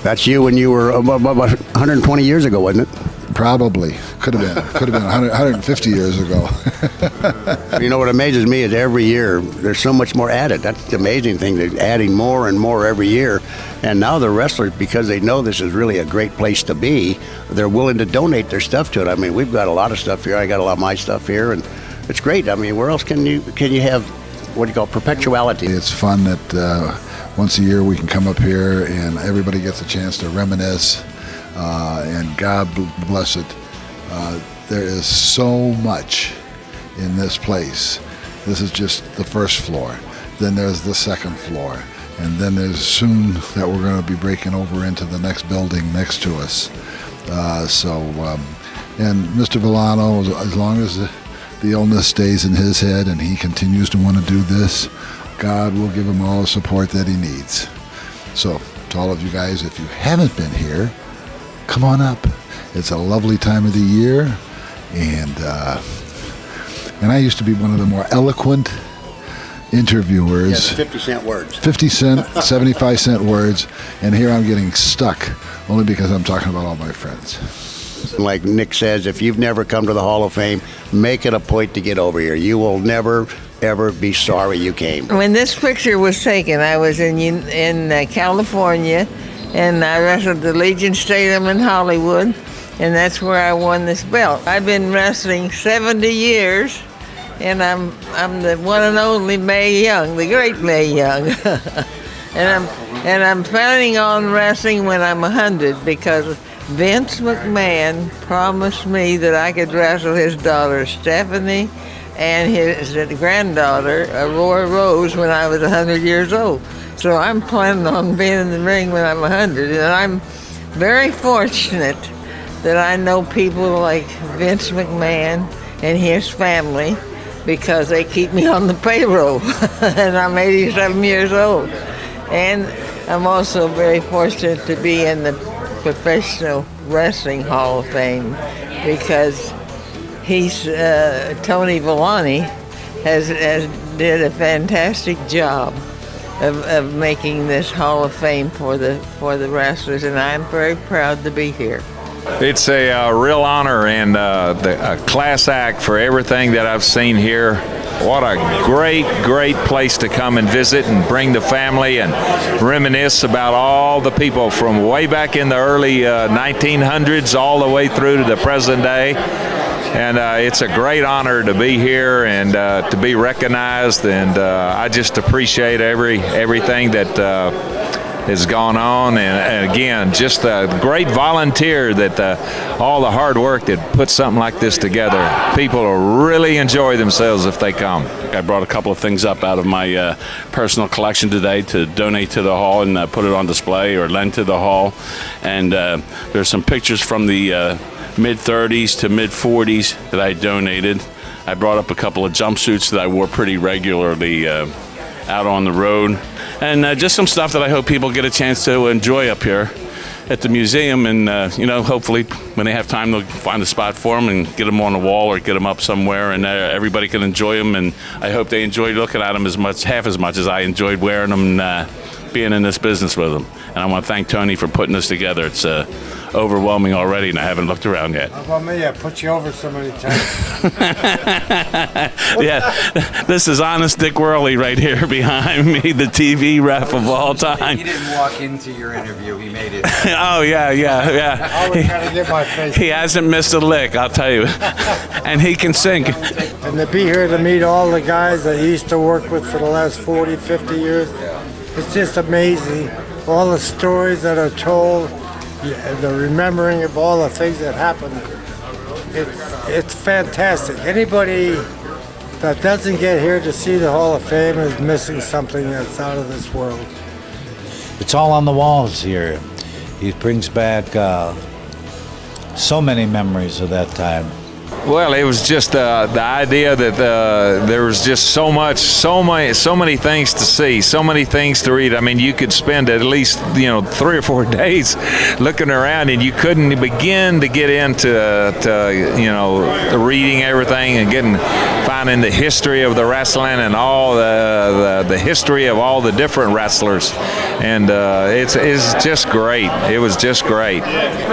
That's you when you were about 120 years ago, wasn't it? Probably. Could have been 150 years ago. You know what amazes me is every year there's so much more added. That's the amazing thing. They're adding more and more every year. And now the wrestlers, because they know this is really a great place to be, they're willing to donate their stuff to it. I mean, we've got a lot of stuff here. I got a lot of my stuff here, and it's great. I mean, where else can you have what do you call perpetuality? It's fun that once a year we can come up here and everybody gets a chance to reminisce. And God bless it. There is so much in this place. This is just the first floor. Then there's the second floor. And then there's soon that we're going to be breaking over into the next building next to us. And Mr. Villano, as long as the illness stays in his head and he continues to want to do this, God will give him all the support that he needs. So to all of you guys, if you haven't been here, come on up. It's a lovely time of the year, and I used to be one of the more eloquent interviewers. Yes, 50-cent words. 50-cent, 75-cent words, and here I'm getting stuck only because I'm talking about all my friends. Like Nick says, if you've never come to the Hall of Fame, make it a point to get over here. You will never, ever be sorry you came. When this picture was taken, I was in California, and I wrestled the Legion Stadium in Hollywood, and that's where I won this belt. I've been wrestling 70 years, and I'm the one and only Mae Young, the great Mae Young. and I'm planning on wrestling when I'm 100 because Vince McMahon promised me that I could wrestle his daughter Stephanie and his granddaughter Aurora Rose when I was 100 years old. So I'm planning on being in the ring when I'm 100, and I'm very fortunate that I know people like Vince McMahon and his family because they keep me on the payroll, and I'm 87 years old. And I'm also very fortunate to be in the Professional Wrestling Hall of Fame because Tony Villani has did a fantastic job of making this Hall of Fame for the wrestlers, and I'm very proud to be here. It's a real honor and a class act for everything that I've seen here. What a great place to come and visit and bring the family and reminisce about all the people from way back in the early 1900s all the way through to the present day. And it's a great honor to be here and to be recognized, and I just appreciate everything that has gone on, and again, just the great volunteer that all the hard work that puts something like this together. People will really enjoy themselves if they come. I brought a couple of things up out of my personal collection today to donate to the hall and put it on display or lend to the hall. And there's some pictures from the mid-30s to mid-40s that I donated. I brought up a couple of jumpsuits that I wore pretty regularly out on the road, and just some stuff that I hope people get a chance to enjoy up here at the museum, and hopefully when they have time they'll find a spot for them and get them on the wall or get them up somewhere, and everybody can enjoy them, and I hope they enjoy looking at them half as much as I enjoyed wearing them and being in this business with them. And I want to thank Tony for putting this together. It's overwhelming already, and I haven't looked around yet. How about me? I put you over so many times. Yeah, this is Honest Dick Worley right here behind me, the TV ref of all time. He didn't walk into your interview. He made it. Oh, yeah. I always got to get my face. He hasn't missed a lick, I'll tell you. And he can sing. And to be here to meet all the guys that he used to work with for the last 40, 50 years, it's just amazing. All the stories that are told, the remembering of all the things that happened. It's fantastic. Anybody that doesn't get here to see the Hall of Fame is missing something that's out of this world. It's all on the walls here. He brings back so many memories of that time. Well, it was just the idea that there was just so many things to see, so many things to read. I mean, you could spend at least 3 or 4 days looking around, and you couldn't begin to get into reading everything and finding the history of the wrestling and all the history of all the different wrestlers, and it's just great. It was just great.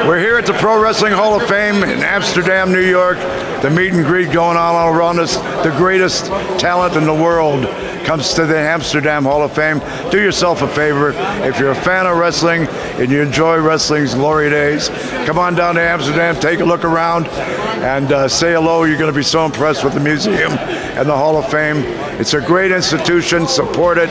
We're here at the Pro Wrestling Hall of Fame in Amsterdam, New York. The meet and greet going on all around us. The greatest talent in the world comes to the Amsterdam Hall of Fame. Do yourself a favor. If you're a fan of wrestling and you enjoy wrestling's glory days, come on down to Amsterdam, take a look around, and say hello. You're going to be so impressed with the museum and the Hall of Fame. It's a great institution. Support it.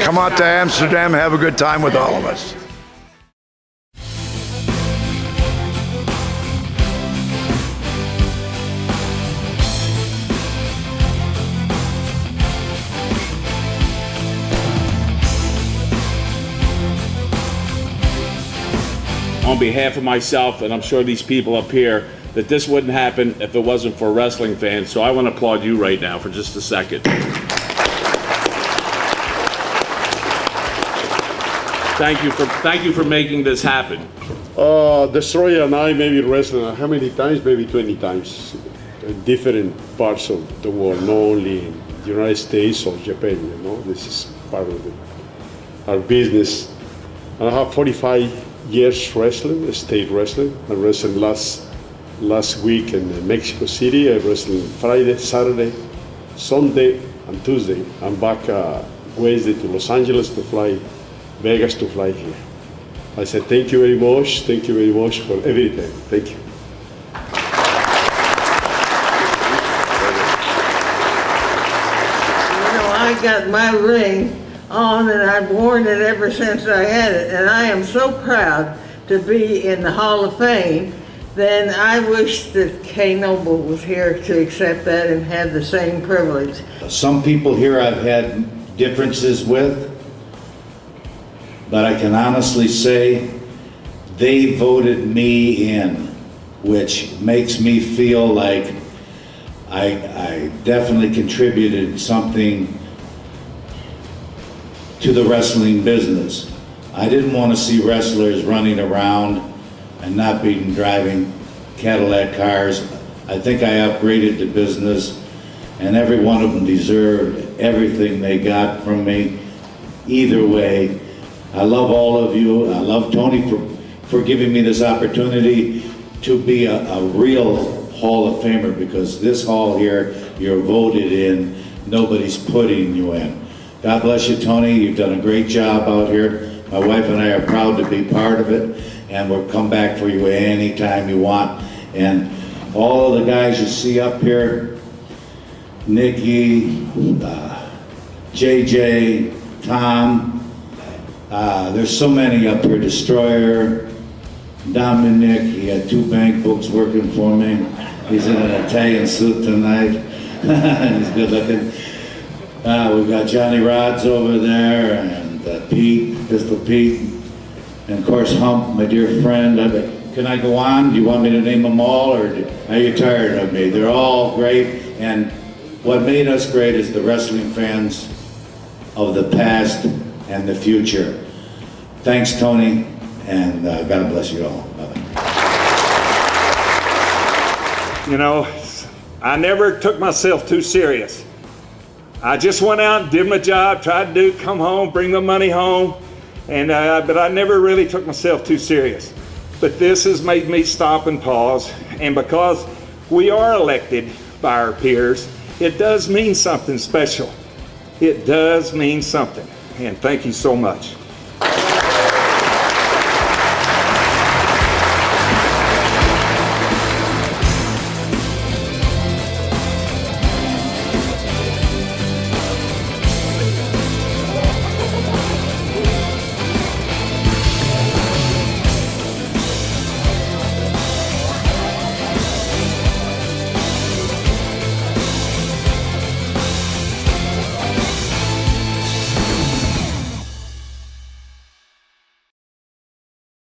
Come out to Amsterdam. Have a good time with all of us. On behalf of myself, and I'm sure these people up here, that this wouldn't happen if it wasn't for wrestling fans. So I want to applaud you right now for just a second. Thank you for making this happen. Destroyer and I maybe wrestled how many times? Maybe 20 times in different parts of the world, not only in the United States or Japan. This is part of our business. And I have 45 years wrestling, state wrestling. I wrestled last week in Mexico City. I wrestled Friday, Saturday, Sunday, and Tuesday. I'm back Wednesday to Los Angeles to fly, Vegas to fly here. I said thank you very much. Thank you very much for everything. Thank you. I got my ring on, and I've worn it ever since I had it, and I am so proud to be in the Hall of Fame. Then I wish that Kay Noble was here to accept that and have the same privilege. Some people here I've had differences with, but I can honestly say they voted me in, which makes me feel like I definitely contributed something to the wrestling business. I didn't want to see wrestlers running around and not being driving Cadillac cars. I think I upgraded the business, and every one of them deserved everything they got from me. Either way, I love all of you. I love Tony for giving me this opportunity to be a real Hall of Famer, because this hall here, you're voted in, nobody's putting you in. God bless you, Tony. You've done a great job out here. My wife and I are proud to be part of it, and we'll come back for you anytime you want. And all of the guys you see up here, Nikki, JJ, Tom, there's so many up here, Destroyer, Dominic, he had 2 bank books working for me. He's in an Italian suit tonight. He's good looking. We've got Johnny Rods over there, and Pete, Pistol Pete, and of course Hump, my dear friend. Can I go on? Do you want me to name them all, or are you tired of me? They're all great, and what made us great is the wrestling fans of the past and the future. Thanks, Tony, and God bless you all. Bye-bye. I never took myself too serious. I just went out, did my job, tried to come home, bring my money home, and but I never really took myself too serious. But this has made me stop and pause, and because we are elected by our peers, it does mean something special. It does mean something, and thank you so much.